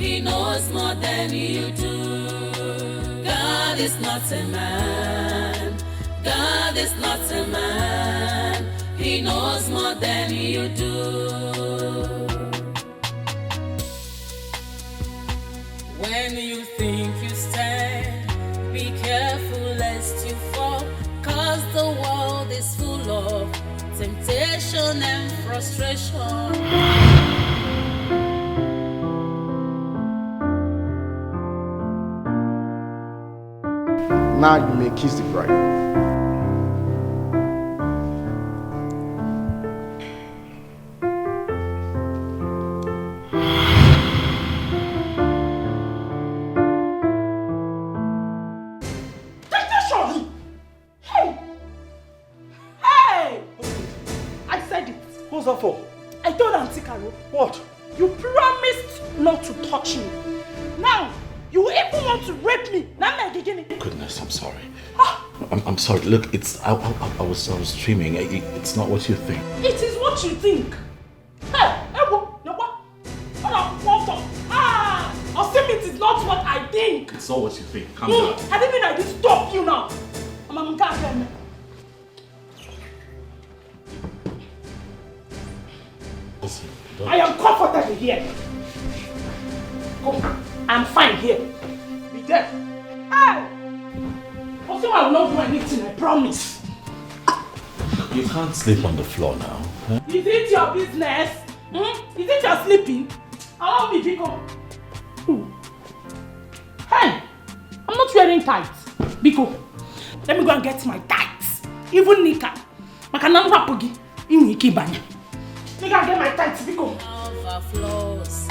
He knows more than you do. God is not a man. God is not a man. He knows more than you do. When you think you stand, be careful lest you fall, 'cause the world is full of temptation and frustration. Now you may kiss the bride. What's that for? I told Auntie Carol. What? You promised not to touch me. Now, you even want to rape me. Now my beginning. Goodness, I'm sorry. I'm sorry. Look, I was dreaming. It's not what you think. It is what you think. Hey, it is not what I think. It's not what you think. Calm down. I didn't mean I didn't stop you now. Listen, I am comfortable here. Come, I'm fine here. Be there. Hey! Also, I will not do anything, I promise. You can't sleep on the floor now. Huh? Is it your business? Is it your sleeping? Allow me, Biko. Hey! I'm not wearing tights. Biko, let me go and get my tights. Even Nika. Makanamba Pogi. In Ikibanya. Let me go and get my tights, Biko. Overflows.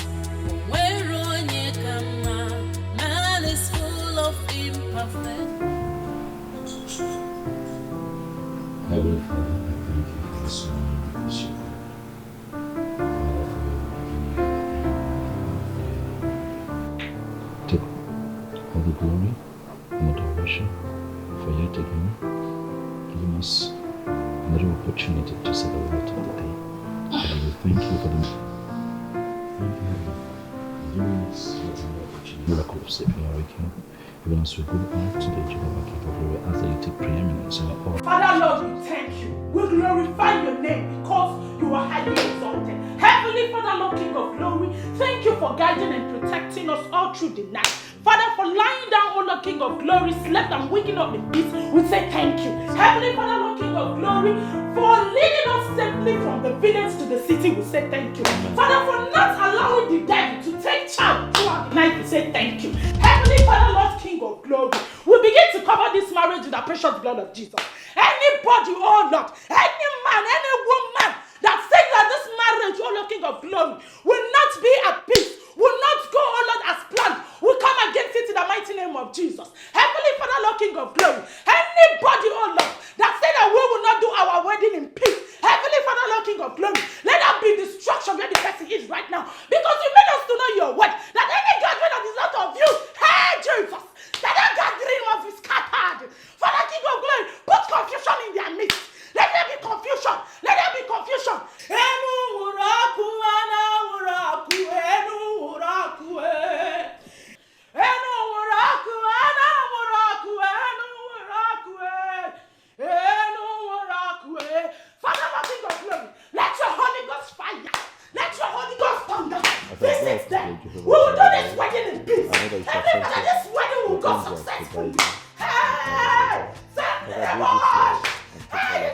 Man is full of imperfect. Heavenly Father, I thank you for this morning because you take all the glory and adoration for yet again giving us another opportunity to say the word of the day. And we thank you for the giving us yet another opportunity. Miracle of saving our weekend. Even as we go out today, Jehovah, give us glory as that you take preeminence in our all. Father Lord, we thank you. We glorify your name because you are highly exalted. Heavenly Father, Lord, King of glory, thank you for guiding and protecting us all through the night. Father, for lying down, O Lord, King of glory, slept and waking up in peace, we say thank you. Heavenly Father, Lord, King of glory, for leading us safely from the village to the city, we say thank you. Father, for not allowing the devil to take charge throughout the night, we say thank you. Heavenly Father, Lord, King of glory, we begin to cover this marriage with the precious blood of Jesus. Anybody, oh Lord, any man, any woman that says that this marriage, oh Lord, King of glory, will not be at peace, will not go, oh Lord, as planned, we come against it in the mighty name of Jesus. Heavenly Father, Lord, King of glory, anybody, oh Lord, that say that we will not do our wedding in peace, Heavenly Father, Lord, King of glory, let that be destruction where the person is right now. Because you made us to know your word, that any gathering that is not of you, hey Jesus, that gathering must be scattered. Father, King of glory, put confusion in their midst. Let there be confusion. Let there be confusion. Father, King of glory, let your Holy Ghost fire. Let your Holy Ghost thunder. This is them. We will do this wedding in peace. Heavenly Father, this wedding will go successfully. Hey! Send me the Lord! Hey,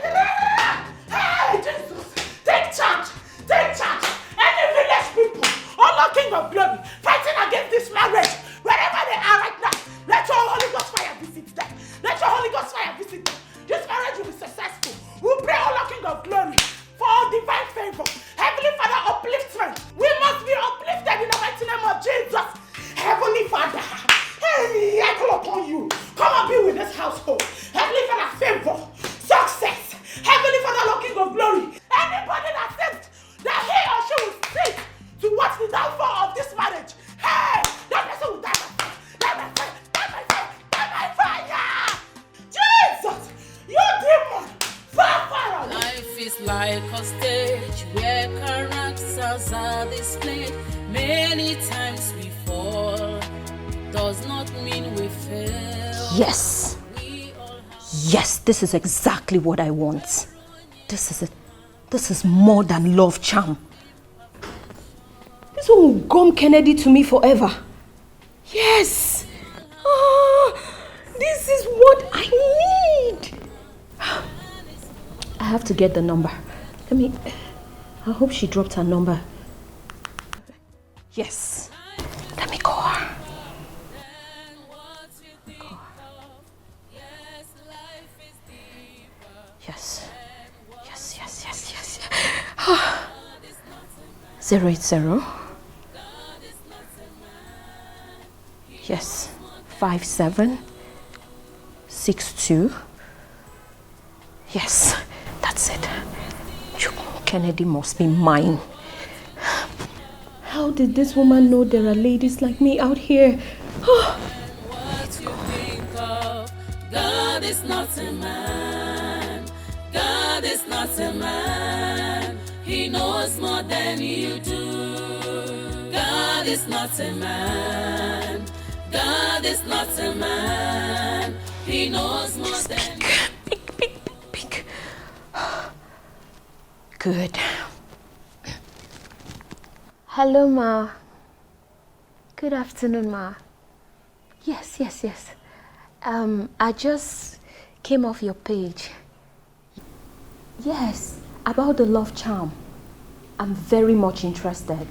Jesus! Take charge! Take charge! Any village people, oh Lord, King of glory, fighting against this marriage, wherever they are right now, let your Holy Ghost fire visit them. Let your Holy Ghost fire visit them. This marriage will be successful. We pray, oh Lord, King of glory, for divine favor. Heavenly Father, upliftment. We must be uplifted in the mighty name of Jesus. Heavenly Father, hey, I call upon you. Come and be with this household. Heavenly Father, favor, success. Heavenly Father, Lord, King of glory. Anybody that says that he or she will seek to watch the downfall of this marriage, hey, that person will die by fire. Die by fire. Die by fire. Die by fire. Jesus, you demon, fire away. Life is like a stage where characters are displayed. Many times we fall does not mean we fail. Yes. Yes, this is exactly what I want. This is more than love charm. This one will gum Kennedy to me forever. Yes. This is what I need. I have to get the number. I hope she dropped her number. Yes. Let me call her. Yes. 080. Yes. 5762. Yes, that's it. Kennedy must be mine. How did this woman know there are ladies like me out here? What you think of? God is not a man. God is not a man. He knows more than you do. God is not a man. God is not a man. He knows more than you. Speak. Good. Hello, Ma. Good afternoon, Ma. Yes. I just came off your page. Yes, about the love charm. I'm very much interested.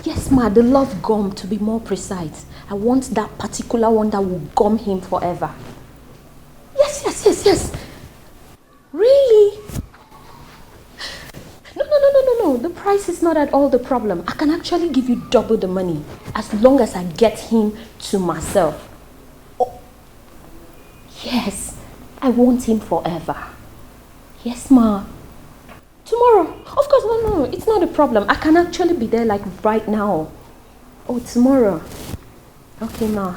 Yes, Ma, the love gum, to be more precise. I want that particular one that will gum him forever. Yes. Really? No. The price is not at all the problem. I can actually give you double the money as long as I get him to myself. Oh. Yes, I want him forever. Yes, Ma. Tomorrow? Of course, no. It's not a problem. I can actually be there like right now. Oh, tomorrow. Okay, Ma.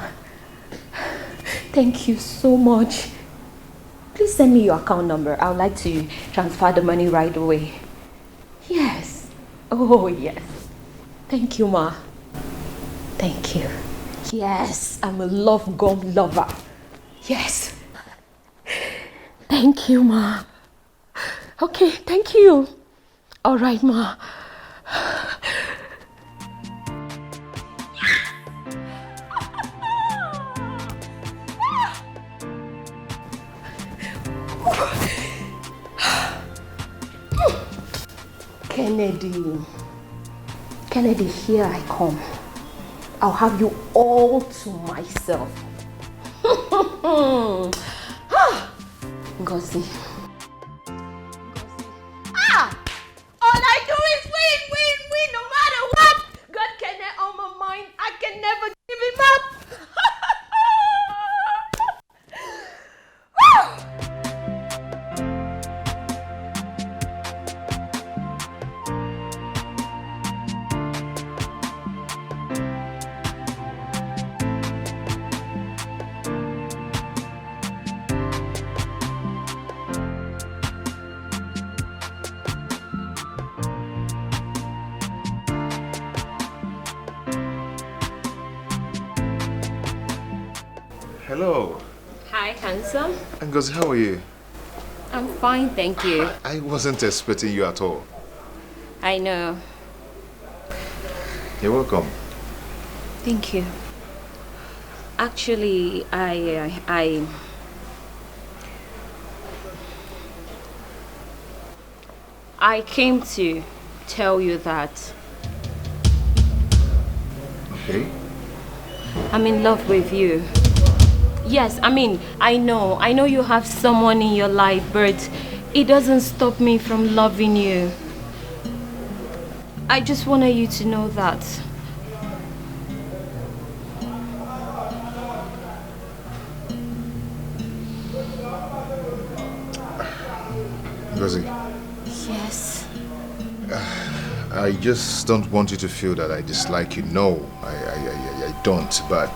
Thank you so much. Please send me your account number. I would like to transfer the money right away. Yes. Oh, yes. Thank you, Ma. Thank you. Yes, I'm a love gum lover. Yes. Thank you, Ma. Okay, thank you. All right, Ma. Kennedy, here I come. I'll have you all to myself. Ngozi. All I do is win, no matter what. God Kennedy on my mind. I can never give him up. Hello. Hi, handsome. Ngozi, how are you? I'm fine, thank you. I wasn't expecting you at all. I know. You're welcome. Thank you. Actually, I came to tell you that Okay. I'm in love with you. Yes, I know you have someone in your life, but it doesn't stop me from loving you. I just wanted you to know that. Ngozi. Yes. I just don't want you to feel that I dislike you. No, I don't. But,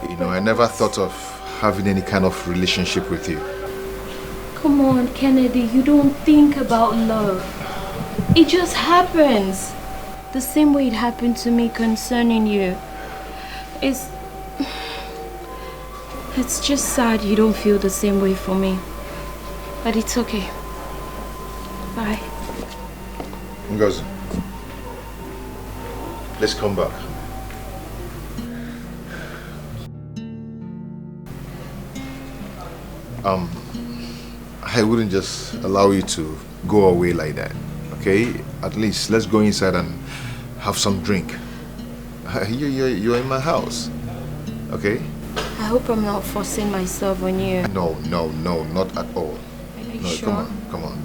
you know, I never thought of having any kind of relationship with you. Come on, Kennedy, you don't think about love. It just happens. The same way it happened to me concerning you. It's just sad you don't feel the same way for me. But it's okay. Bye. Ngozi, let's come back. I wouldn't just allow you to go away like that, okay? At least let's go inside and have some drink. You're in my house, okay? I hope I'm not forcing myself on you. No, not at all. Are you No, sure? Come on.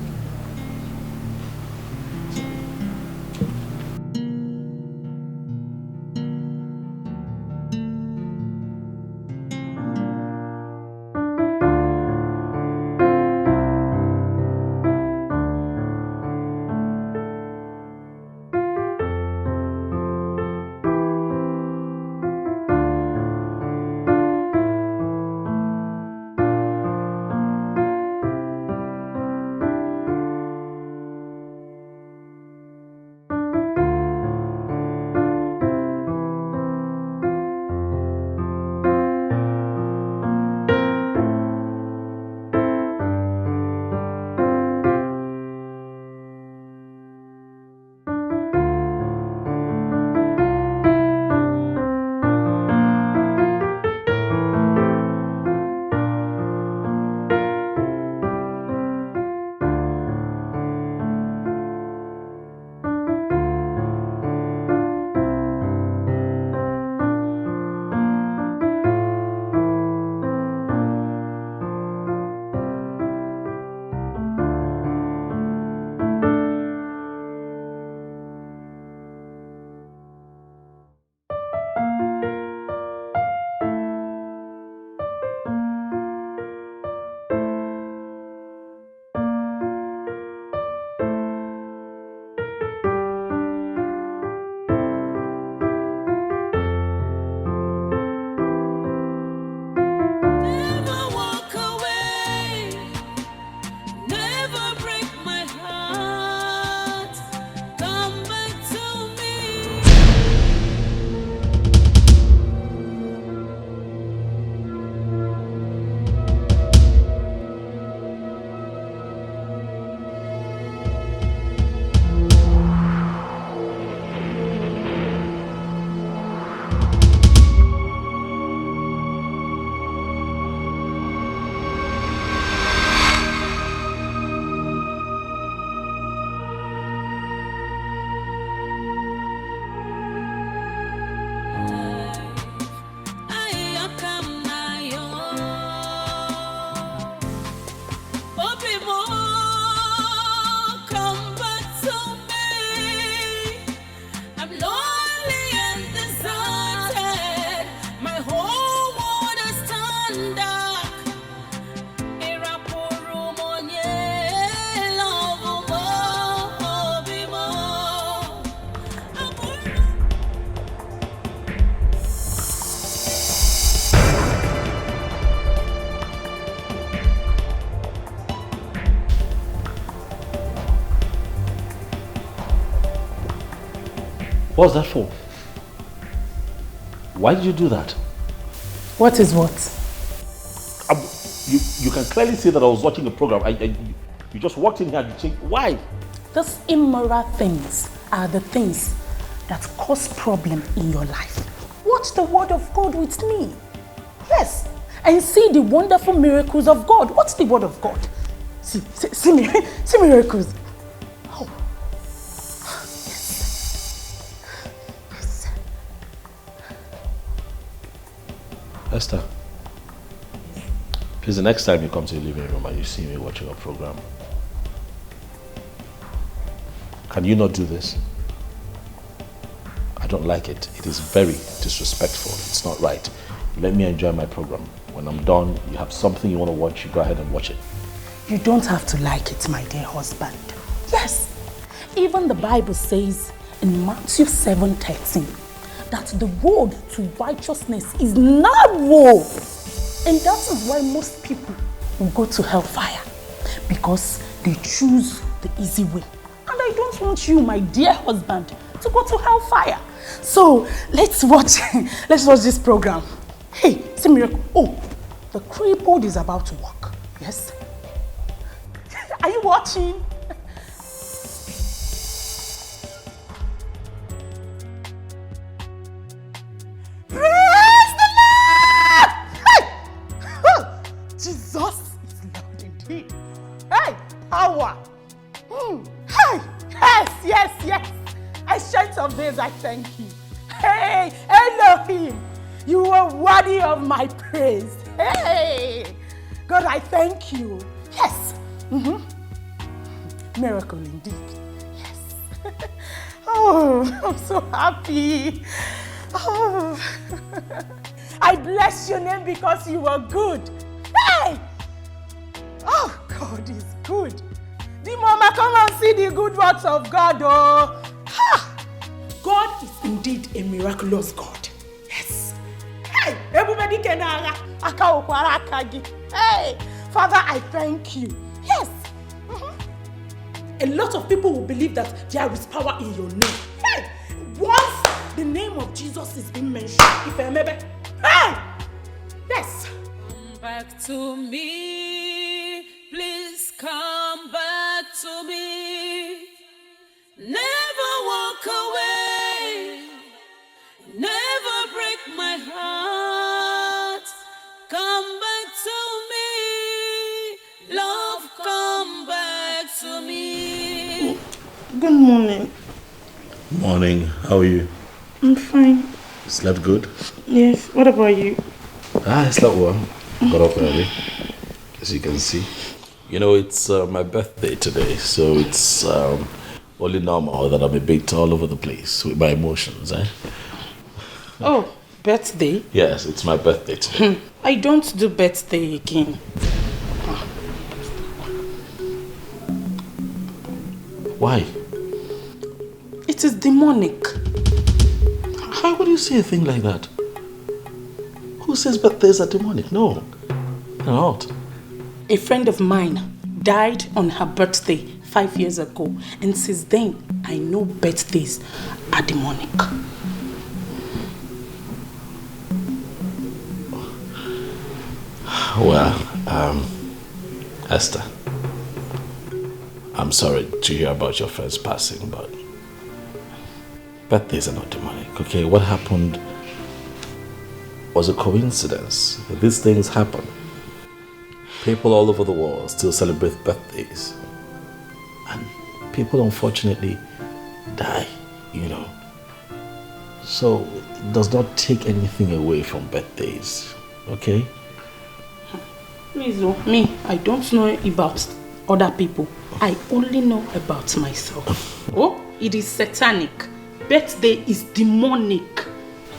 What's that for? Why did you do that? What is what? You can clearly see that I was watching a program. You just walked in here and you changed. Why? Those immoral things are the things that cause problem in your life. Watch the word of God with me. Yes. And see the wonderful miracles of God. What's the word of God? See miracles. Oh. Yes. Esther, please, the next time you come to the living room and you see me watching a program, can you not do this? I don't like it. It is very disrespectful. It's not right. Let me enjoy my program. When I'm done, you have something you want to watch, you go ahead and watch it. You don't have to like it, my dear husband. Yes. Even the Bible says in Matthew 7:13 that the road to righteousness is narrow. And that is why most people will go to hellfire, because they choose the easy way. And I don't want you, my dear husband, to go to hellfire. So let's watch this program. Hey, see miracle. Oh, The crippled is about to walk. Yes? Are you watching? Praise the Lord! Hey! Jesus is Lord indeed. Hey, power. Hey, yes. Ancient of days, I thank you. Hey, Elohim, you are worthy of my praise. Hey, God, I thank you. Yes. Miracle indeed. Yes. Oh, I'm so happy. Oh, I bless your name because you are good. Hey! Oh, God is good. The mama, come and see the good works of God. Oh, ha! God is indeed a miraculous God. Yes. Hey, everybody can Hey, Father, I thank you. Yes. A lot of people will believe that there is power in your name. Hey, once the name of Jesus is being mentioned, if I remember, hey, yes. Come back to me, please come back to me. Never walk away, never break my heart. Come back to me, love, come back to me. Good morning. Morning, how are you? I'm fine. Slept good? Yes, what about you? I slept well. Got up early, as you can see. You know, it's my birthday today, so it's only normal that I'm a bit all over the place with my emotions, eh? Oh, birthday? Yes, it's my birthday today. I don't do birthday again. Why? It is demonic. How would you say a thing like that? Who says birthdays are demonic? No, they're not. A friend of mine died on her birthday 5 years ago, and since then, I know birthdays are demonic. Well, Esther, I'm sorry to hear about your friend's passing, but birthdays are not demonic, okay? What happened was a coincidence. These things happen. People all over the world still celebrate birthdays. And people unfortunately die, you know. So it does not take anything away from birthdays, okay? Please, me, I don't know about other people. I only know about myself. Oh, it is satanic. Birthday is demonic.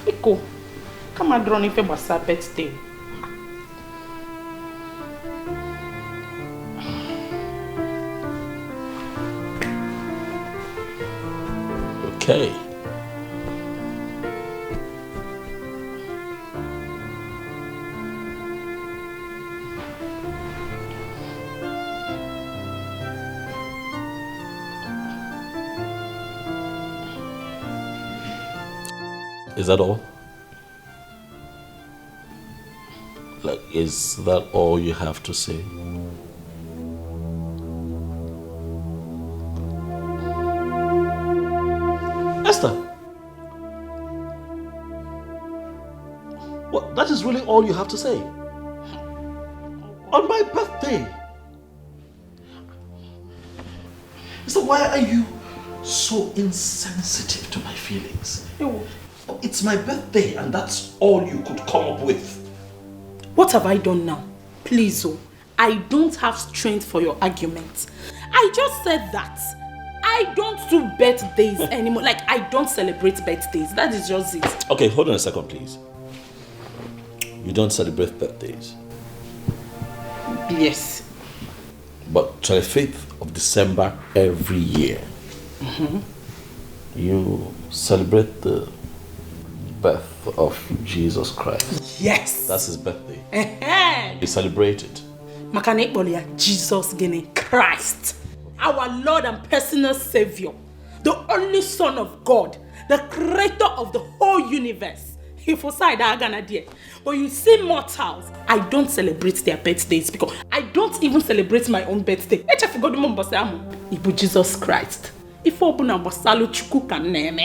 Iko, come and draw if it was a birthday. Okay. Is that all? Like, is that all you have to say? Esther! What? That is really all you have to say? On my birthday? So why are you so insensitive to my feelings? It's my birthday and that's all you could come up with. What have I done now? Please, I don't have strength for your arguments. I just said that. I don't do birthdays anymore. Like, I don't celebrate birthdays. That is just it. Okay, hold on a second, please. You don't celebrate birthdays? Yes. But 25th of December every year, you celebrate the birth of Jesus Christ. Yes. That's his birthday. You celebrate it. Jesus Christ, our Lord and personal Savior, the only Son of God, the creator of the whole universe. If for side I gonna dear. But you see mortals, I don't celebrate their birthdays because I don't even celebrate my own birthday. I forgot the Mombasa Ibu Jesus Christ. If open a UGOCHUKWU can name.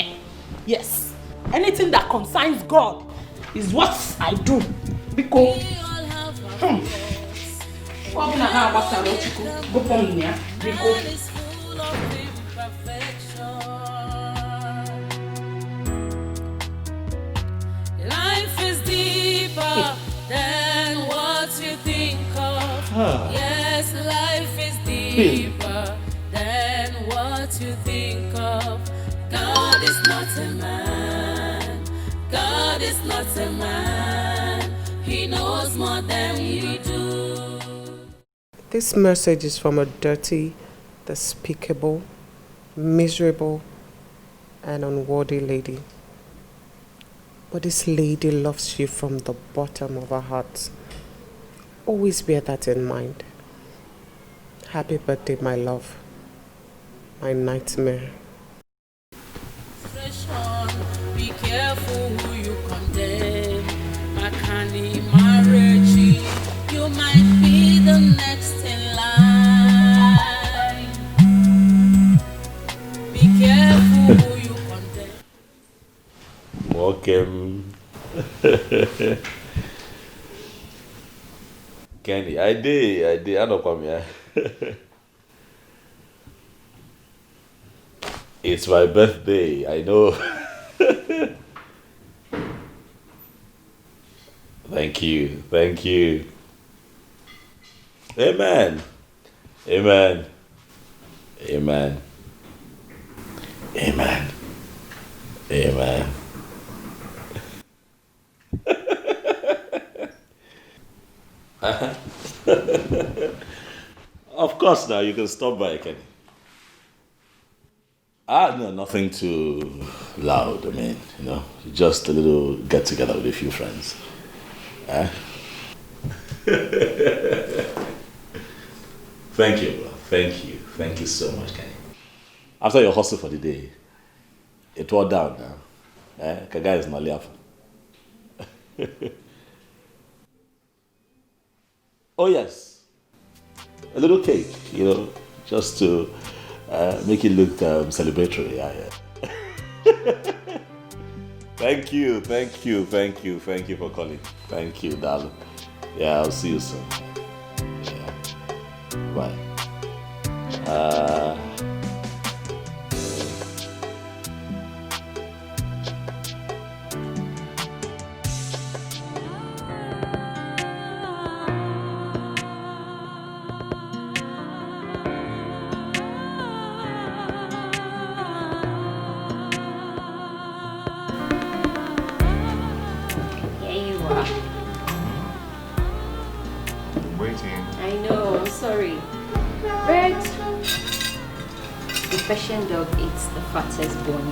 Yes. Anything that concerns God is what I do. Because open a UGOCHUKWU go for me because life is deeper than what you think of. Yes, life is deeper than what you think of. God is not a man. God is not a man. He knows more than we do. This message is from a dirty, despicable, miserable, and unworthy lady. But this lady loves you from the bottom of her heart. Always bear that in mind. Happy birthday, my love. My nightmare. Be careful who you condemn. Makani marriage, you might be the next in line. Be careful who you condemn. Welcome. Kenny, I did. I don't come here. It's my birthday, I know. Thank you. Amen. Amen. Amen. Amen. Amen. Of course, now you can stop by, Kenny. No, nothing too loud. I mean, just a little get together with a few friends. Thank you, bro. Thank you so much, Kenny. After your hustle for the day, it wore down now. Kaga is not laughing. Oh yes, a little cake, just to make it look celebratory. Yeah. Thank you for calling. Thank you, darling. Yeah, I'll see you soon. Yeah. Bye. Persian dog eats the fattest bone,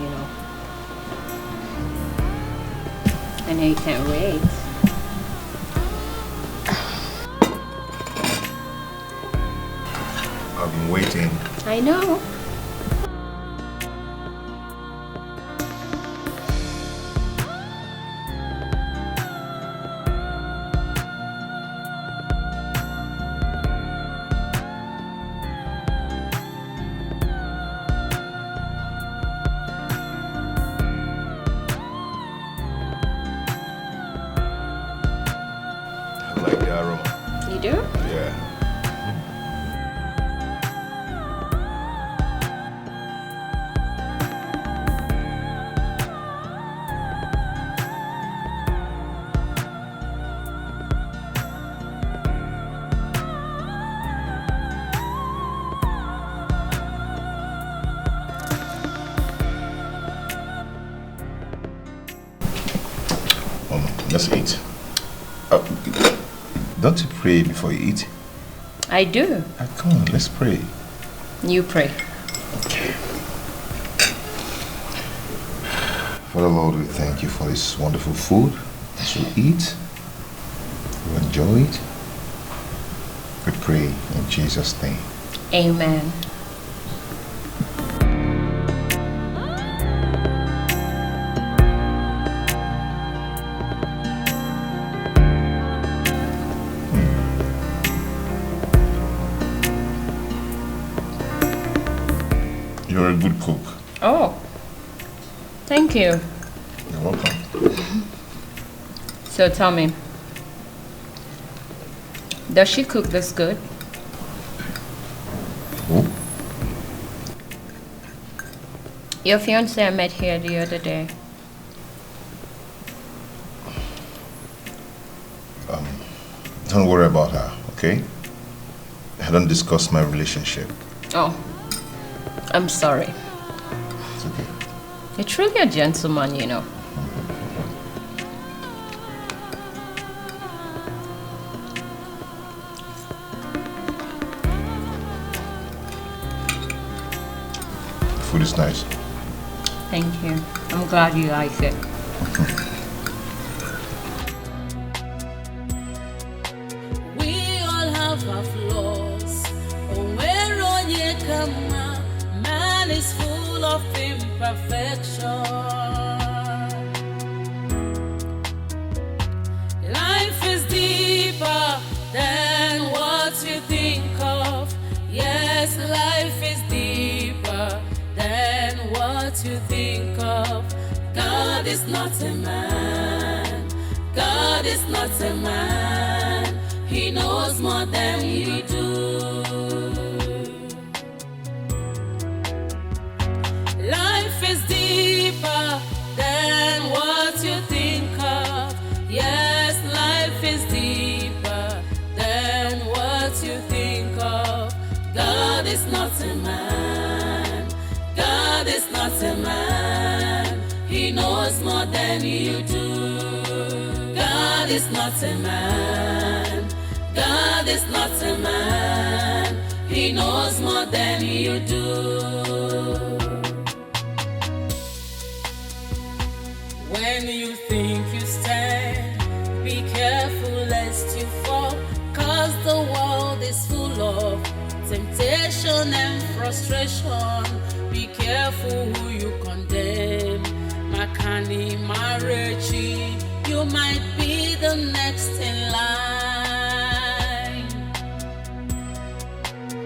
I know you can't wait. I've been waiting. I know. Let's eat. Don't you pray before you eat? I do. Come on, let's pray. You pray. Okay. Father Lord, we thank you for this wonderful food that we eat. We enjoy it. We pray in Jesus' name. Amen. cook. Oh, thank you. You're welcome. So tell me, does she cook this good? Who? Your fiancé I met here the other day. Don't worry about her, okay? I don't discuss my relationship. Oh, I'm sorry. It's okay. You're truly a gentleman, you know. Food is nice. Thank you. I'm glad you like it. We all have our flaws. Oh, where on ye come, man is full of imperfection. Life is deeper than what you think of. Yes, life is deeper than what you think of. God is not a man. God is not a man. He knows more than you do. Life is deeper than what you think of. Yes, life is deeper than what you think of. God is not a man. God is not a man. He knows more than you do. God is not a man. God is not a man. He knows more than you do. When you think you stand, be careful lest you fall, 'cause the world is full of temptation and frustration. Be careful who you condemn. Makani Marechi, you might be the next in line.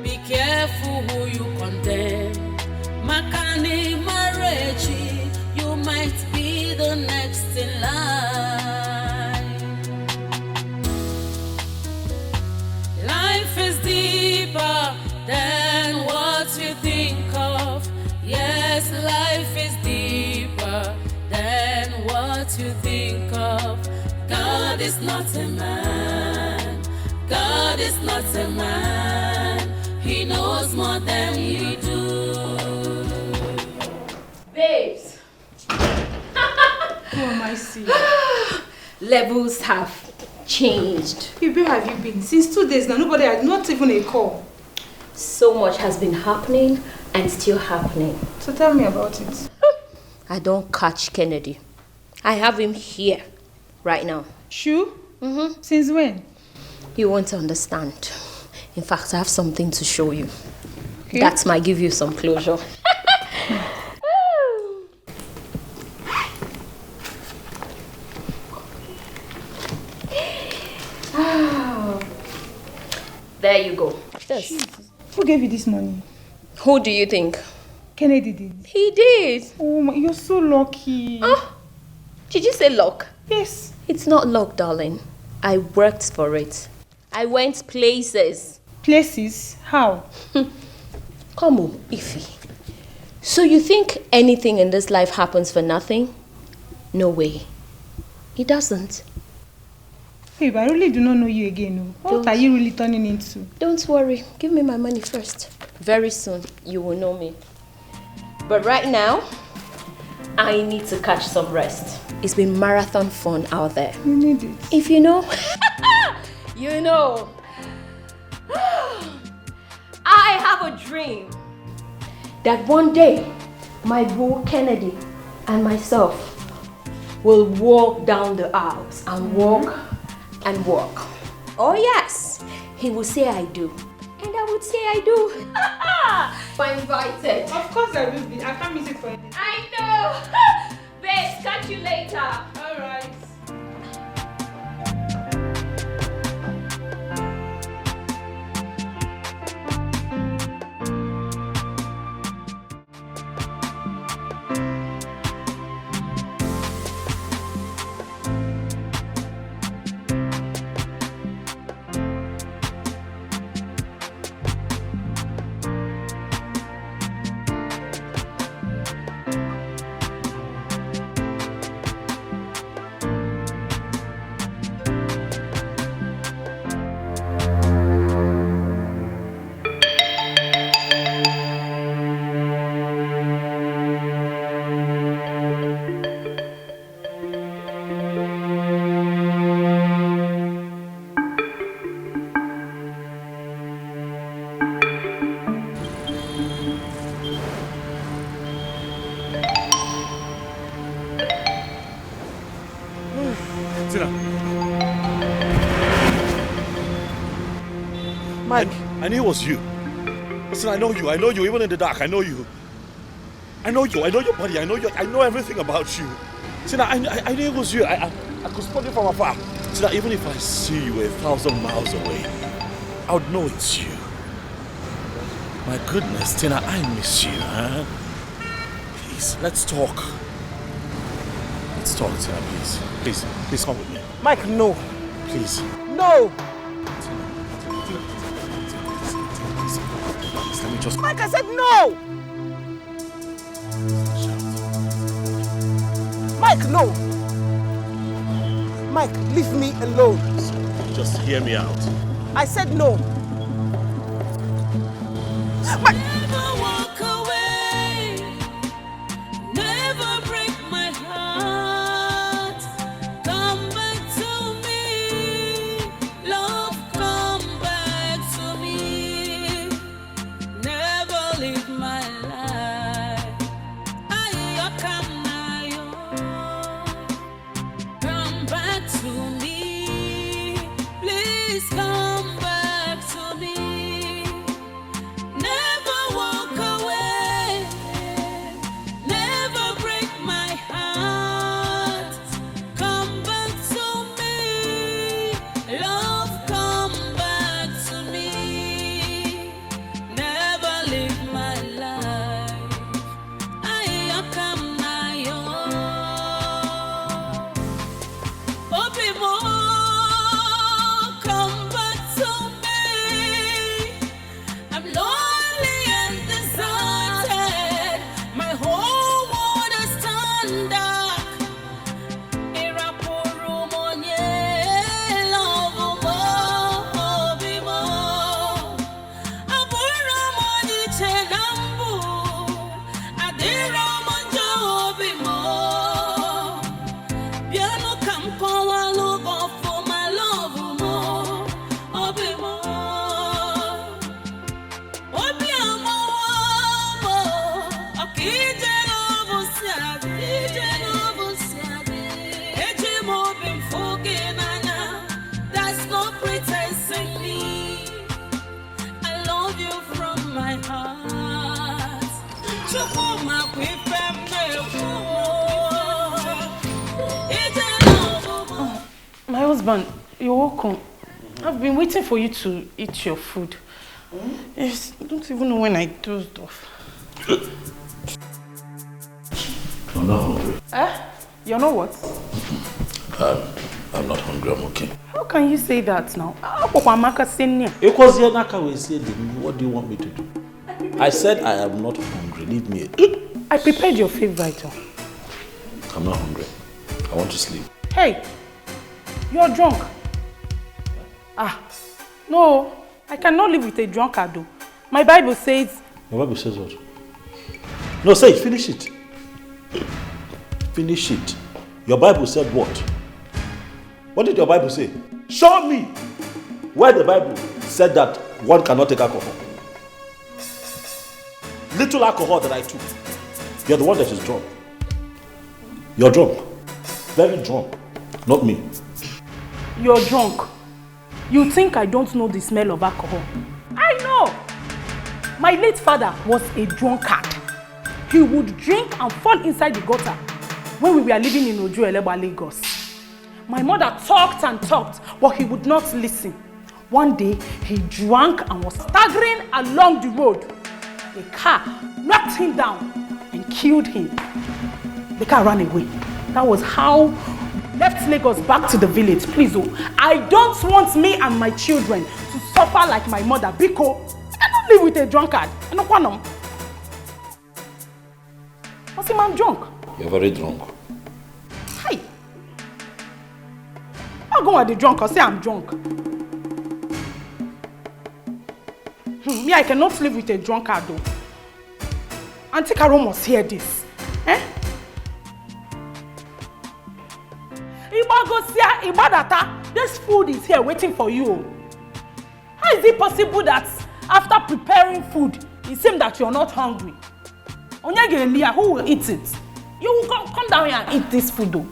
Be careful who you condemn. Makani Marechi, you might be the next in line. Life is deeper than what you think of. Yes, life is deeper than what you think of. God is not a man. God is not a man. He knows more than you do. Babes! Who am I seeing? Levels have changed. Where have you been? Since 2 days now, nobody had not even a call. So much has been happening and still happening. So tell me about it. I don't catch Kennedy. I have him here right now. Shoo? Since when? You won't understand. In fact, I have something to show you. Okay. That might give you some closure. There you go. Yes. Who gave you this money? Who do you think? Kennedy did. He did. Oh my, you're so lucky. Oh, did you say luck? Yes. It's not luck, darling. I worked for it. I went places. Places? How? Come on, Ify. So you think anything in this life happens for nothing? No way. It doesn't. Babe, I really do not know you again. No. What are you really turning into? Don't worry. Give me my money first. Very soon, you will know me. But right now, I need to catch some rest. It's been marathon fun out there. You need it. If you know, you know. I have a dream that one day, my boo Kennedy and myself will walk down the aisles and walk and walk. Oh yes, he will say I do. And I would say I do. I'm invited. Of course I will be. I can't miss it for anything. I know. Babes, catch you later. All right. Tina. Mike. I knew it was you. Listen, I know you, even in the dark, I know you. I know your body, I know everything about you. Tina, I knew it was you. I could spot you from afar. Tina, even if I see you 1,000 miles away, I would know it's you. My goodness, Tina, I miss you, huh? Please, let's talk. Let's talk, Tina, please. Please come with me. Mike, no. Please. No! Let me just... Mike, I said no! Mike, no! Mike, leave me alone. Just hear me out. I said no. Mike! Never walk away, never break my heart. Come back to me, love, come back to me. Never leave my life. Come back to me, please come back to me. Never walk away, never break my heart. Come back to me, love, come back to me. Never leave my life. I come now. Open more, come back to me. I'm lonely and deserted. My whole world is turned dark. Irapuru monye, love mo, obi mo. Abura moni chenambu, adira monjo obi mo. Piano campo a look for my love mo, obi mo. That's no pretense in me. I love you from my heart. My husband, you're welcome. I've been waiting for you to eat your food. Yes, I don't even know when I dozed off. I'm not hungry. You're not what? I'm not hungry, I'm okay. How can you say that now? What do you want me to do? I said I am not hungry. Leave me. I prepared your favorite. I'm not hungry. I want to sleep. Hey, you're drunk. No, I cannot live with a drunkard. My Bible says... Your Bible says what? No, say it. Finish it. Finish it. Your Bible said what? What did your Bible say? Show me where the Bible said that one cannot take alcohol. Little alcohol that I took. You're the one that is drunk. You're drunk. Very drunk. Not me. You're drunk. You think I don't know the smell of alcohol? I know. My late father was a drunkard. He would drink and fall inside the gutter when we were living in Ojueleba, Lagos. My mother talked and talked, but he would not listen. One day, he drank and was staggering along the road. A car knocked him down and killed him. The car ran away. That was how we left Lagos back to the village. Please, I don't want me and my children to suffer like my mother. Biko, I cannot live with a drunkard. I don't want them. What's him? I'm drunk. You're very drunk. Hi. I'll go at the drunk or say I'm drunk. Me, I cannot live with a drunkard though. Auntie Carol must hear this. This food is here waiting for you. How is it possible that after preparing food, it seems that you're not hungry? Onyege, who will eat it? You will come down here and eat this food though.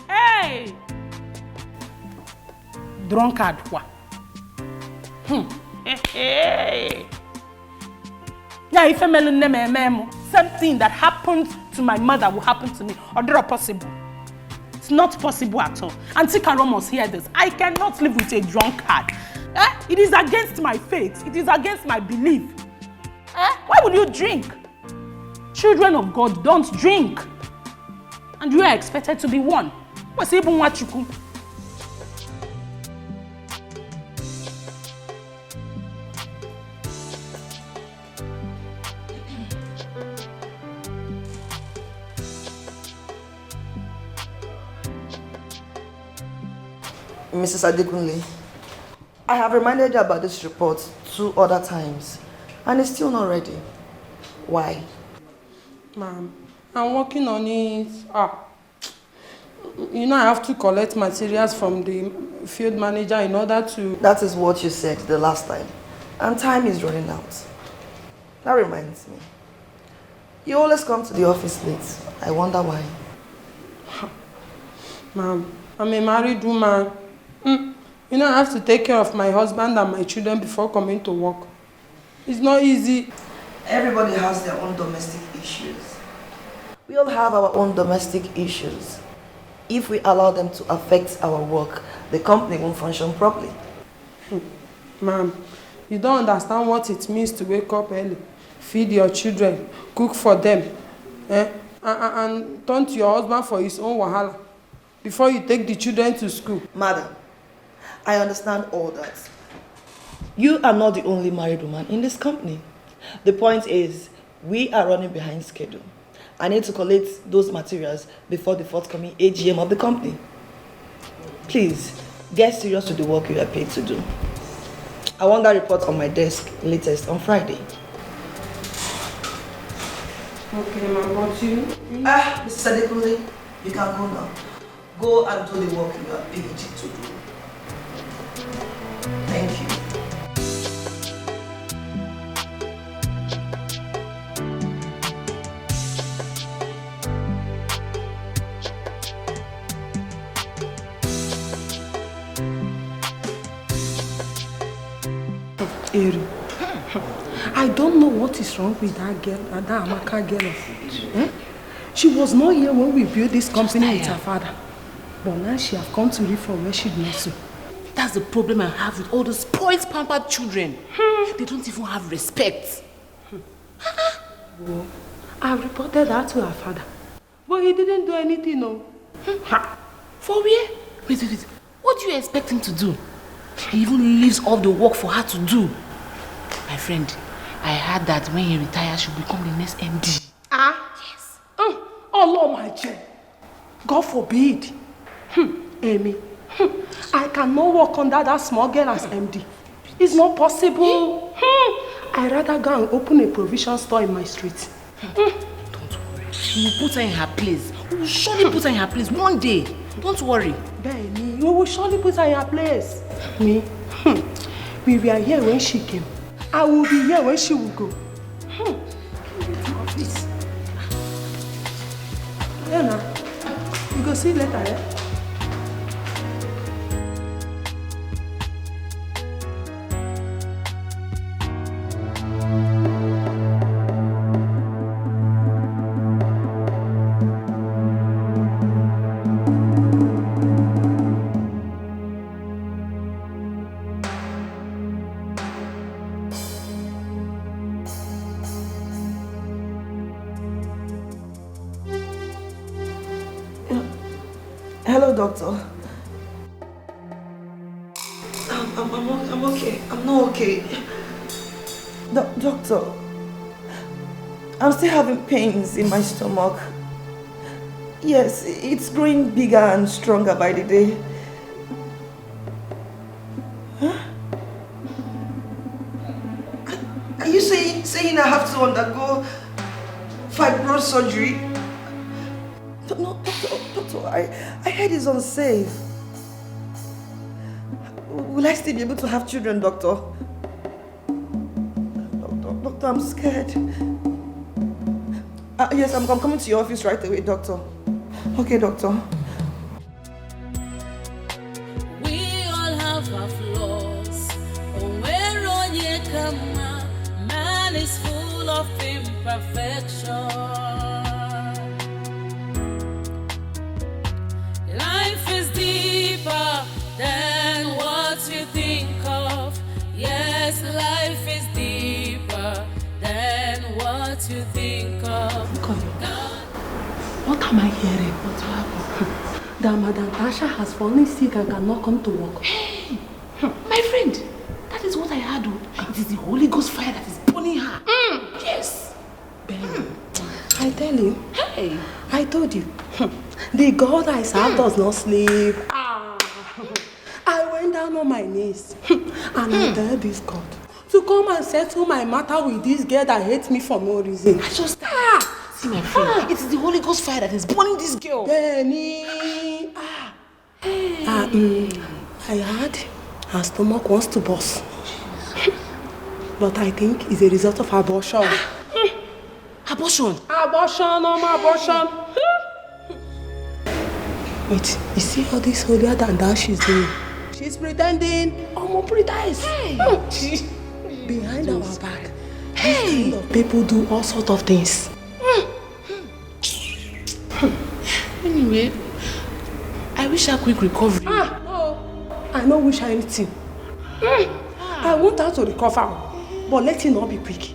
Hey! drunkard. Yeah, if same thing that happened to my mother will happen to me. Or not possible. It's not possible at all. Auntie Carol must hear this. I cannot live with a drunkard. It is against my faith. It is against my belief. Why would you drink? Children of God don't drink. And you are expected to be one. What's even UGOCHUKWU? Mrs. Adekunle, I have reminded you about this report 2 other times, and it's still not ready. Why? Ma'am, I'm working on it. You know, I have to collect materials from the field manager in order to... That is what you said the last time, and time is running out. That reminds me. You always come to the office late. I wonder why. Ma'am, I'm a married woman. You know, I have to take care of my husband and my children before coming to work. It's not easy. Everybody has their own domestic issues. We all have our own domestic issues. If we allow them to affect our work, the company won't function properly. Ma'am, you don't understand what it means to wake up early, feed your children, cook for them, and turn to your husband for his own wahala before you take the children to school. Madam, I understand all that. You are not the only married woman in this company. The point is, we are running behind schedule. I need to collect those materials before the forthcoming AGM of the company. Please, get serious to the work you are paid to do. I want that report on my desk latest on Friday. Okay, ma'am, but you... Mrs. Adekunle, you can go now. Go and do the work you are paid to do. Thank you. Eri, I don't know what is wrong with that girl, that Amaka girl. She was not here when we built this company with her father. But now she has come to live from where she knows to. That's the problem I have with all those spoiled, pampered children. They don't even have respect. Well, I reported that to her father. But he didn't do anything, no. For where? Wait. What do you expect him to do? He even leaves all the work for her to do. My friend, I heard that when he retires, she'll become the next MD. Yes. Oh, Lord, my child. God forbid. Amy, I cannot work under that small girl as MD. It's not possible. I'd rather go and open a provision store in my street. Don't worry. We'll put her in her place. We will surely put her in her place one day. Don't worry. Benny, we will surely put her in her place. Me? We were here when she came. I will be here when she will go. Please. Yeah, we go see you later, yeah? Hello, doctor. I'm okay. I'm not okay. Doctor, I'm still having pains in my stomach. Yes, it's growing bigger and stronger by the day. Huh? Are you saying I have to undergo fibroid surgery? No, doctor, I heard it's unsafe. Will I still be able to have children, doctor? Doctor, I'm scared. Yes, I'm coming to your office right away, doctor. Okay, doctor. We all have imperfection. Life is deeper than what you think of. Yes, life is deeper than what you think of. What am I hearing? What happened? That Madam Tasha has fallen sick and cannot come to work. Hey, my friend, that is what I heard. It is the Holy Ghost fire that is burning her. Yes. I tell you, hey, I told you, the God I serve does not sleep. I went down on my knees and I tell this God to come and settle my matter with this girl that hates me for no reason. I just see my friend, it is the Holy Ghost fire that is burning this girl. Benny, I heard her stomach wants to burst. But I think it's a result of abortion. Abortion? Abortion, abortion. Wait, you see all this holier than that she's doing? She's pretending. Pretends. Behind our back, this kind of people do all sorts of things. Anyway, I wish her quick recovery. No, I don't wish her anything. I want her to recover, but let it not be quick.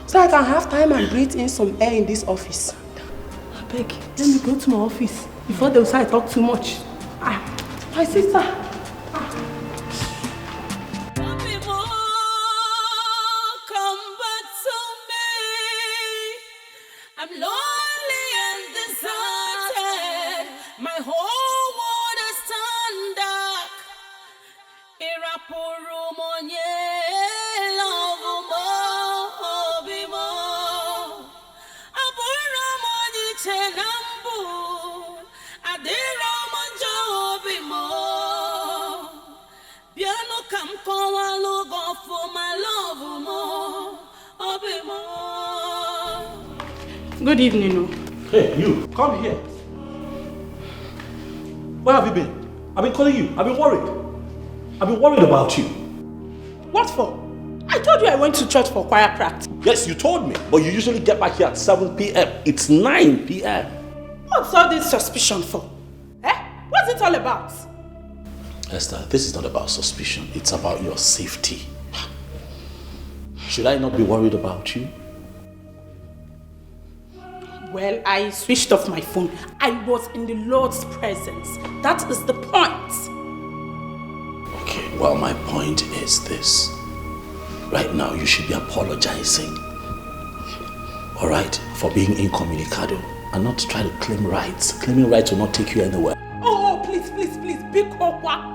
So I can have time and breathe in some air in this office. I beg, let me go to my office before they will say I talk too much. My sister. Good evening. Hey, you, come here. Where have you been? I've been calling you. I've been worried. I've been worried about you. What for? I told you I went to church for choir practice. Yes, you told me, but you usually get back here at 7 p.m. It's 9 p.m. What's all this suspicion for? What's it all about? Esther, this is not about suspicion. It's about your safety. Should I not be worried about you? Well, I switched off my phone. I was in the Lord's presence. That is the point. Okay, well, my point is this. Right now, you should be apologizing. Alright? For being incommunicado and not try to claim rights. Claiming rights will not take you anywhere. Oh, please, big Okwa.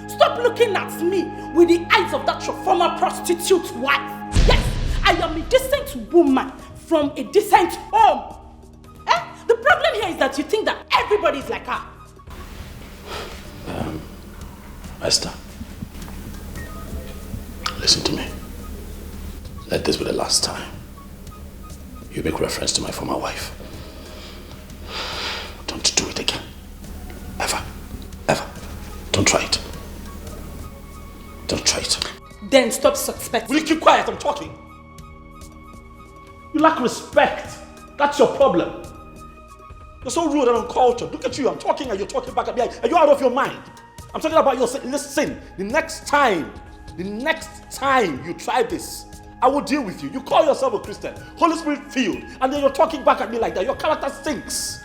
Stop looking at me with the eyes of that your former prostitute wife. Yes, I am a decent woman from a decent home. The problem here is that you think that everybody is like her. Esther, listen to me. Let this be the last time you make reference to my former wife. Don't do it again. Ever. Don't try it. Don't try it. Then stop suspecting. Will you keep quiet? I'm talking. You lack respect. That's your problem. You're so rude and uncultured. Look at you. I'm talking and you're talking back at me. Are you out of your mind? I'm talking about your sin. Listen, the next time you try this, I will deal with you. You call yourself a Christian, Holy Spirit filled, and then you're talking back at me like that. Your character stinks.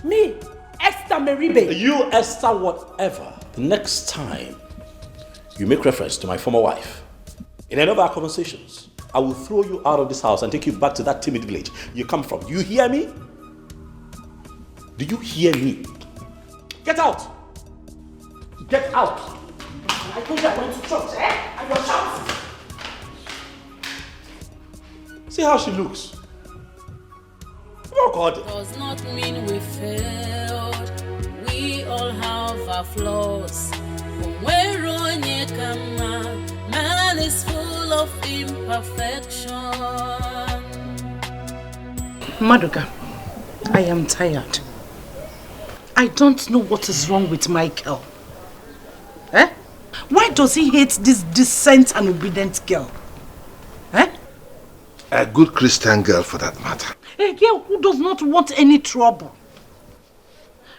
Me? Esther Meribe? You, Esther, whatever. The next time you make reference to my former wife in any of our conversations, I will throw you out of this house and take you back to that timid village you come from. You hear me? Do you hear me? Get out! Get out! I told you I went to church, And you're shouting. See how she looks. Oh God. Does not mean we failed. We all have our flaws. Man is full of imperfection. Maduka, I am tired. I don't know what is wrong with Michael. Why does he hate this decent and obedient girl? A good Christian girl for that matter. A girl who does not want any trouble.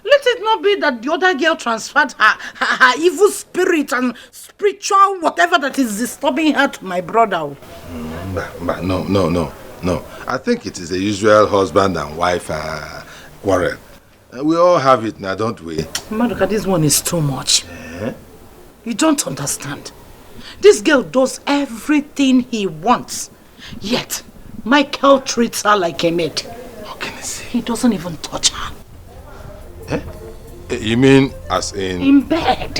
Let it not be that the other girl transferred her evil spirit and spiritual whatever that is disturbing her to my brother. No. I think it is the usual husband and wife quarrel. We all have it now, don't we? Maduka, this one is too much. You don't understand. This girl does everything he wants. Yet, Michael treats her like a maid. How can I say? He doesn't even touch her. You mean as in... In bed.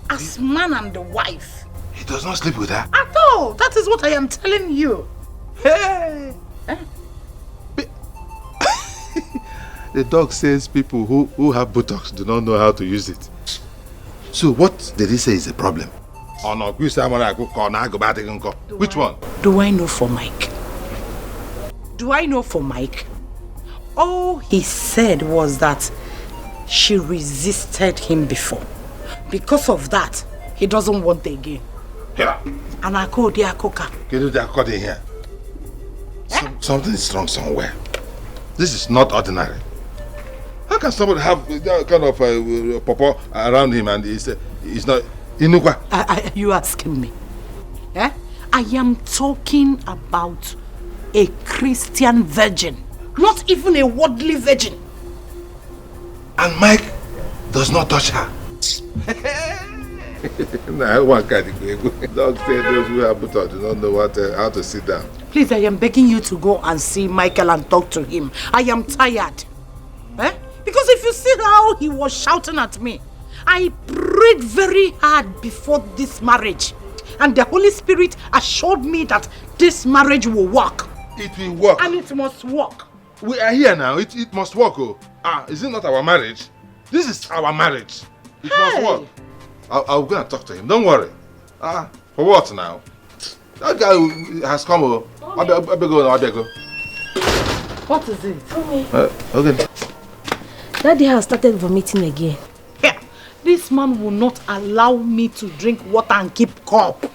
As man and the wife. He does not sleep with her? At all. That is what I am telling you. Hey! The dog says people who have buttocks do not know how to use it. So what did he say is the problem? Which one? Do I know for Mike? Do I know for Mike? All he said was that she resisted him before. Because of that, he doesn't want it again. Yeah. And I called the Akoka. Can you do here? Something is wrong somewhere. This is not ordinary. How can somebody have that kind of pawpaw around him and he's not... Are you asking me? I am talking about a Christian virgin. Not even a worldly virgin. And Mike does not touch her. Dog said those who have put out do not know how to sit down. Please, I am begging you to go and see Michael and talk to him. I am tired. Because if you see how he was shouting at me, I prayed very hard before this marriage. And the Holy Spirit assured me that this marriage will work. It will work. And it must work. We are here now. It must work. Is it not our marriage? This is our marriage. It must work. I'll go and talk to him. Don't worry. For what now? That guy has come. I'll go. What is it? Okay. Daddy has started vomiting again. Yeah. This man will not allow me to drink water and keep cup.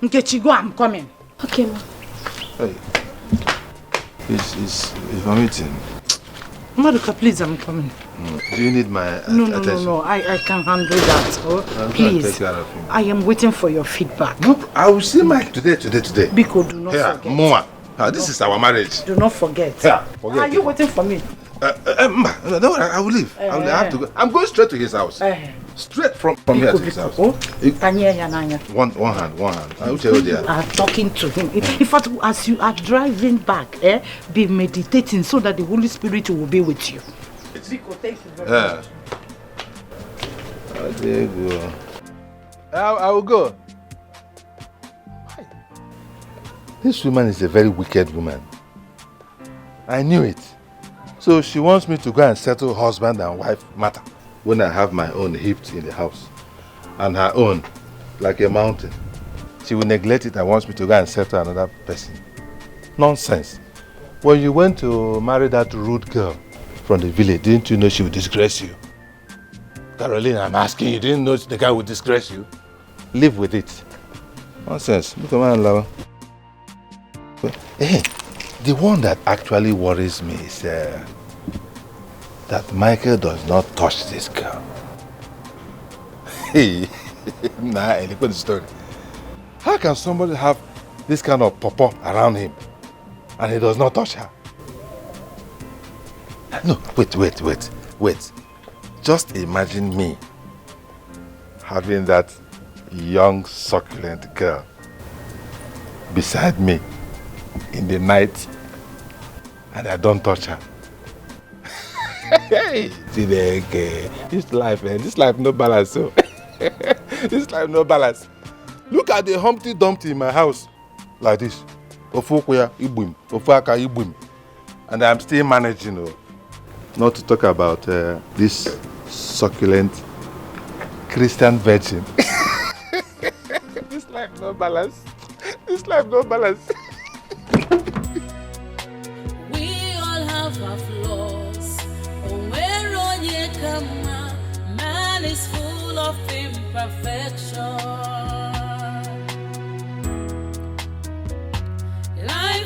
Nkechi, go, I'm coming. Okay, ma. Hey. He's vomiting. Maduka, please, I'm coming. Do you need my attention? No. I can handle that. Please. Take care of him. I am waiting for your feedback. No, I will see Mike today. Biko, do not forget. More. This is our marriage. Do not forget. Forget. Are you waiting for me? Don't worry, I will leave. I have to go. I'm going straight to his house. Straight from here to his house. One hand. I will tell you there. I'm talking to him. In fact, as you are driving back, be meditating so that the Holy Spirit will be with you. Biko, thank you very much. There you go. I will go. This woman is a very wicked woman. I knew it. So she wants me to go and settle husband and wife matter when I have my own heaped in the house. And her own, like a mountain. She will neglect it and wants me to go and settle another person. Nonsense. When you went to marry that rude girl from the village, didn't you know she would disgrace you? Caroline, I'm asking you, didn't know the guy would disgrace you? Live with it. Nonsense. Look at my lover. Hey, the one that actually worries me is that Michael does not touch this girl. Hey, look at the story. How can somebody have this kind of pawpaw around him and he does not touch her? No, wait. Just imagine me having that young, succulent girl beside me in the night and I don't touch her. Hey, this life no balance. So this life no balance. Look at the Humpty Dumpty in my house like this. And I'm still managing. Not to talk about this succulent Christian virgin. This life no balance. We all have our flaws, but where on ye come, man is full of imperfection. Life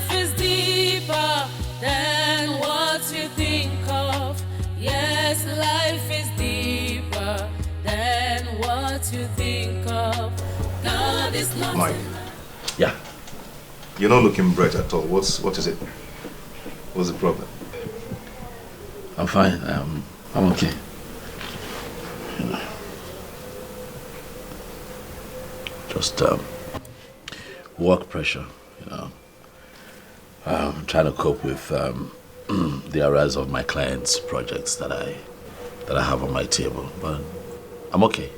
is nothing. Mike. Yeah. You're not looking bright at all. What is it? What's the problem? I'm fine. I'm okay. You know. Just work pressure, you know. I'm trying to cope with the arise of my clients' projects that I have on my table, but I'm okay.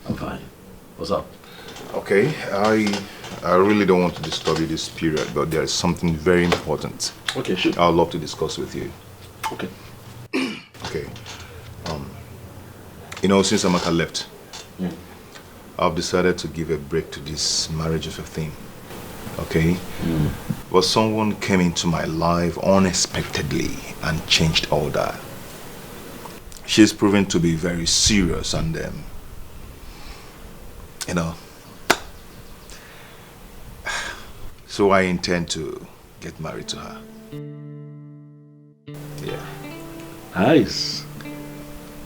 I'm fine. What's up? Okay, I really don't want to disturb you this period, but there is something very important. Okay, sure. I'd love to discuss with you. Okay. Okay. You know, since Amaka left, I've decided to give a break to this marriage of a thing. Okay? But someone came into my life unexpectedly and changed all that. She's proven to be very serious and you know. So I intend to get married to her. Yeah. Nice.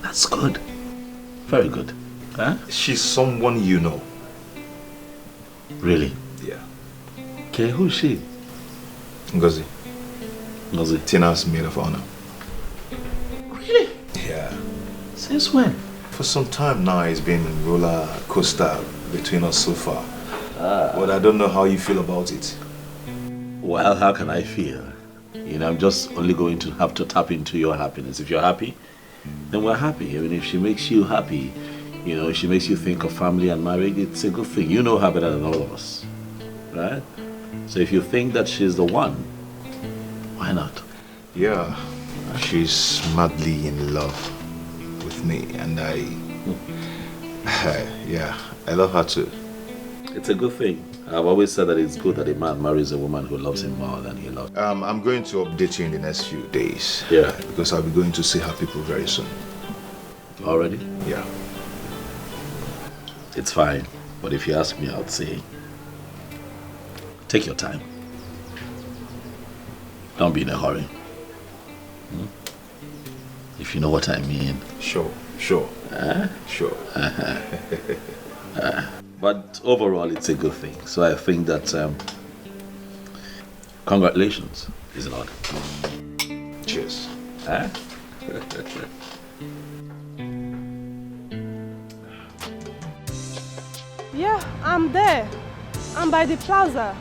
That's good. Very good. Huh? She's someone you know. Really? Yeah. Okay, who's she? Ngozi. Ngozi? Tina's maid of honor. Really? Yeah. Since when? For some time now, it's been roller coaster between us so far. But I don't know how you feel about it. Well, how can I feel? You know, I'm just only going to have to tap into your happiness. If you're happy, then we're happy. I mean, if she makes you happy, you know, she makes you think of family and marriage, it's a good thing. You know her better than all of us, right? So if you think that she's the one, why not? Yeah, she's madly in love with me, and yeah, I love her too. It's a good thing. I've always said that it's good that a man marries a woman who loves him more than he loves. I'm going to update you in the next few days. Yeah. Because I'll be going to see her people very soon. Already? Yeah. It's fine. But if you ask me, I'd say, take your time. Don't be in a hurry. If you know what I mean. Sure. Sure. But overall, it's a good thing. So I think that congratulations is in order. Cheers. Yeah, I'm there. I'm by the plaza.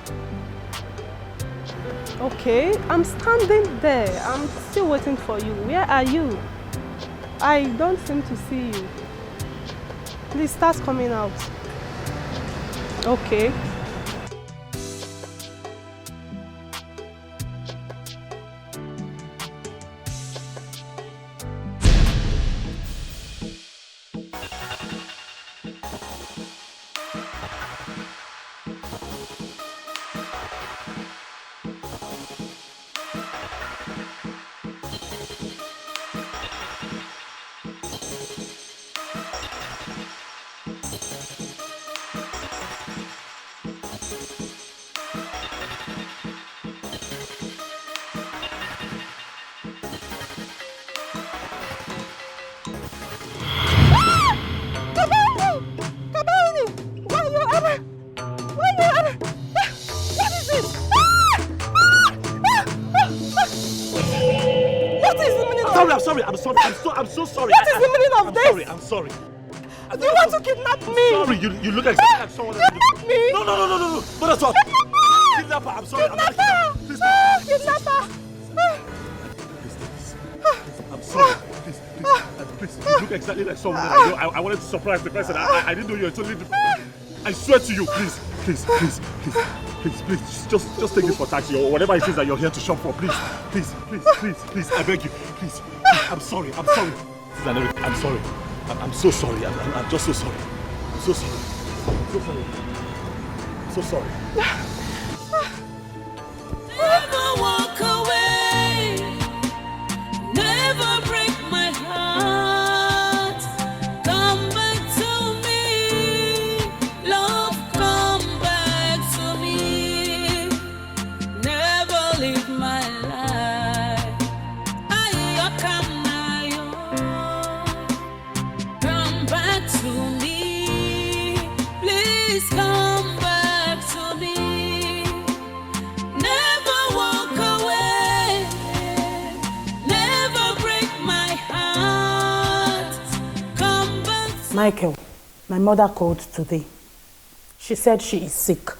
Okay, I'm standing there. I'm still waiting for you. Where are you? I don't seem to see you. Please start coming out. Okay. I'm so sorry. What is the meaning of this? I'm sorry. Do you want to kidnap me? Sorry, you look exactly like someone else. Kidnap me? No. But that's what. Kidnapper, I'm sorry. Kidnapper! Kidnapper! I'm sorry. Please, you look exactly like someone else. I wanted to surprise the person. I didn't know you were totally different. I swear to you, please. Just take this for taxi or whatever it is that you're here to shop for. Please, I beg you. Please. I'm sorry. I'm sorry. I'm so sorry. I'm just so sorry. I'm so sorry. So sorry. Never walk away. Never break my heart. Come back to me. Love, come back to me. Never leave my life. Come back to me. Please Michael, my mother called today. She said she is sick.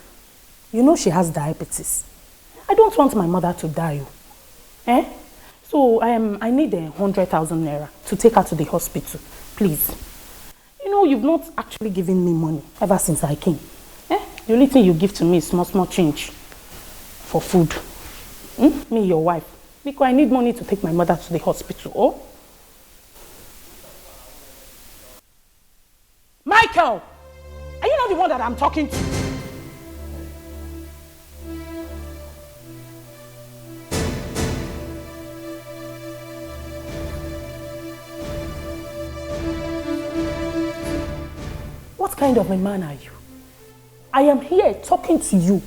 You know she has diabetes. I don't want my mother to die. Eh? So I need 100,000 naira to take her to the hospital. Please. You know, you've not actually given me money ever since I came. Eh? The only thing you give to me is small change for food. Me, your wife. Because I need money to take my mother to the hospital. Oh? Michael! Are you not the one that I'm talking to? What kind of a man are you? I am here talking to you,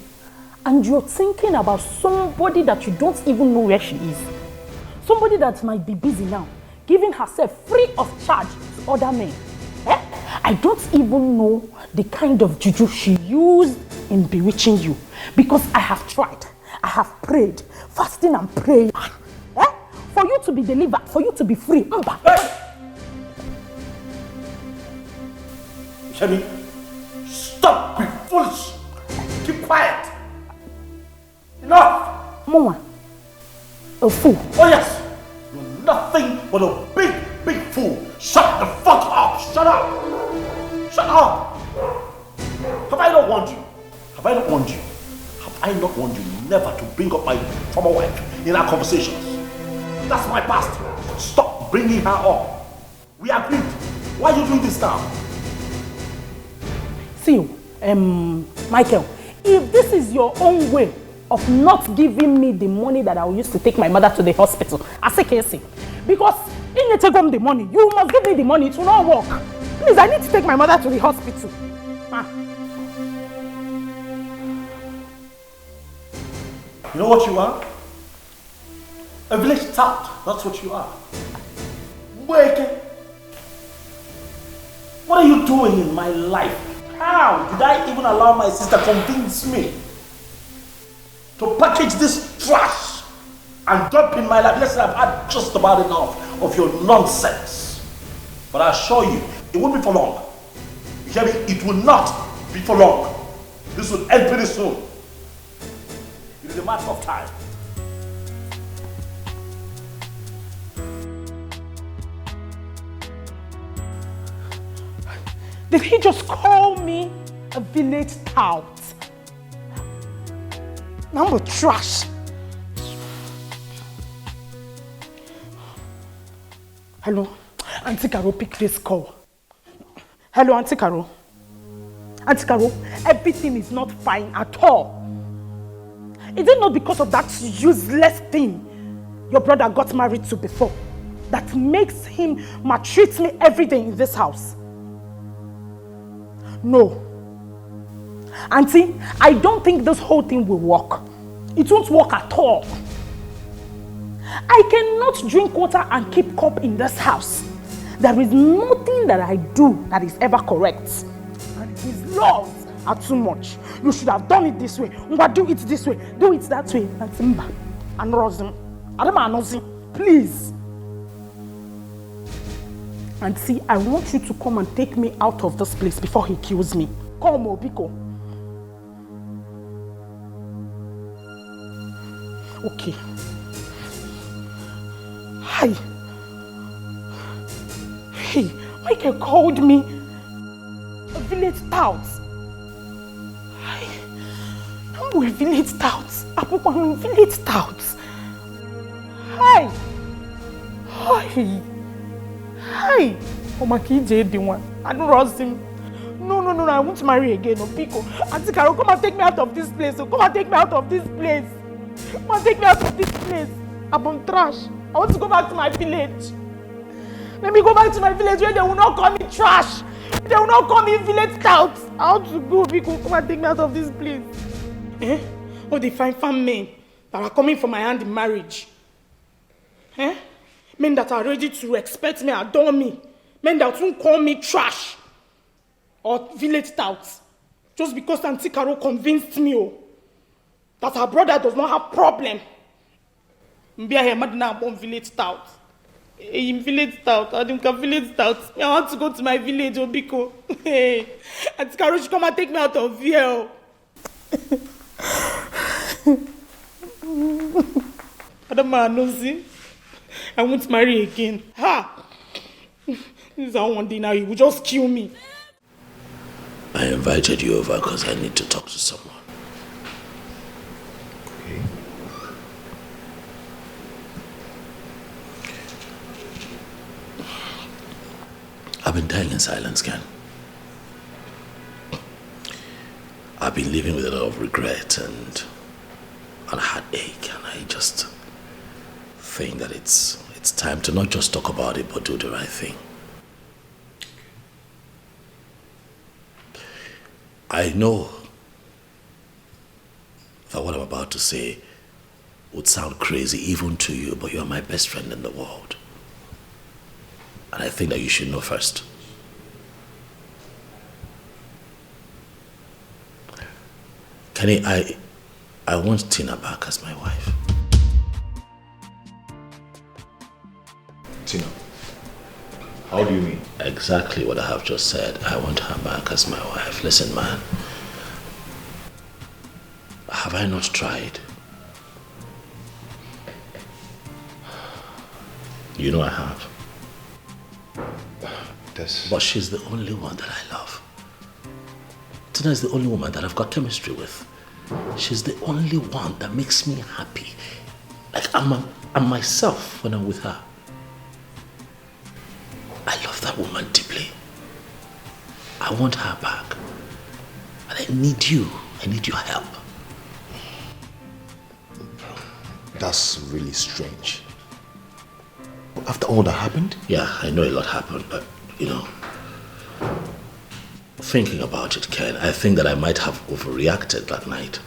and you're thinking about somebody that you don't even know where she is. Somebody that might be busy now, giving herself free of charge to other men. Eh? I don't even know the kind of juju she used in bewitching you, because I have tried, I have prayed, fasting and praying. Eh? For you to be delivered, for you to be free. Shemi, stop being foolish. Keep quiet. Enough. Mama, a fool. Oh yes, you're nothing but a big fool. Shut the fuck up. Shut up. Shut up. Have I not warned you? Have I not warned you? Have I not warned you never to bring up my former wife in our conversations? That's my past. Stop bringing her up. We agreed. Why are you doing this now? See, Michael, if this is your own way of not giving me the money that I will use to take my mother to the hospital, I say Casey, because if you take home the money, you must give me the money. It will not work. Please, I need to take my mother to the hospital. You know what you are? A village tout. That's what you are. NWEKE. What are you doing in my life? How did I even allow my sister to convince me to package this trash and dump in my life? Listen, I've had just about enough of your nonsense. But I assure you, it won't be for long. You hear me? It will not be for long. This will end pretty soon. It is a matter of time. Did he just call me a village tout? Now I'm a trash. Hello, Auntie Caro, pick this call. Hello, Auntie Caro. Auntie Caro, everything is not fine at all. Is it not because of that useless thing your brother got married to before that makes him maltreat me every day in this house? No. Auntie, I don't think this whole thing will work. It won't work at all. I cannot drink water and keep cup in this house. There is nothing that I do that is ever correct. And his laws are too much. You should have done it this way. Do it this way. Do it that way. And Simba. And Rosin. Please. And see, I want you to come and take me out of this place before he kills me. Come, Obiko. Okay. Hi. Hey, Michael called me a village tout. Hi. I'm a village tout. I'm a village tout. Hi. Hi. Hi! Oh my kid, the one. I don't trust him. No, I won't marry again. No, Pico. Auntie Carol, come and take me out of this place. Come and take me out of this place. Come and take me out of this place. I'm trash. I want to go back to my village. Let me go back to my village where they will not call me trash. They will not call me village tout. I want to go, Pico. Come and take me out of this place. Eh? Oh, the fine men that are coming for my hand in marriage. Eh? Men that are ready to respect me, adore me. Men that won't call me trash or village touts. Just because Auntie Carol convinced me that her brother does not have problem. Mbia here madina born village tout. Village stout. I think village stout. I want to go to my village, Obiko. Hey, Auntie Carol should come and take me out of here. Adama Anozi, I won't marry again. Ha! This is how one day now you will just kill me. I invited you over because I need to talk to someone. Okay. I've been dying in silence, Ken. I've been living with a lot of regret and a heartache, and I just think that it's time to not just talk about it, but do the right thing. I know that what I'm about to say would sound crazy even to you, but you're my best friend in the world. And I think that you should know first. Kenny, I want Tina back as my wife. Tina? How do you mean? Exactly what I have just said. I want her back as my wife. Listen, man. Have I not tried? You know I have. But she's the only one that I love. Tina is the only woman that I've got chemistry with. She's the only one that makes me happy. Like I'm myself when I'm with her. I love that woman deeply. I want her back. And I need you. I need your help. That's really strange. After all that happened? Yeah, I know a lot happened, but, you know, thinking about it, Ken, I think that I might have overreacted that night.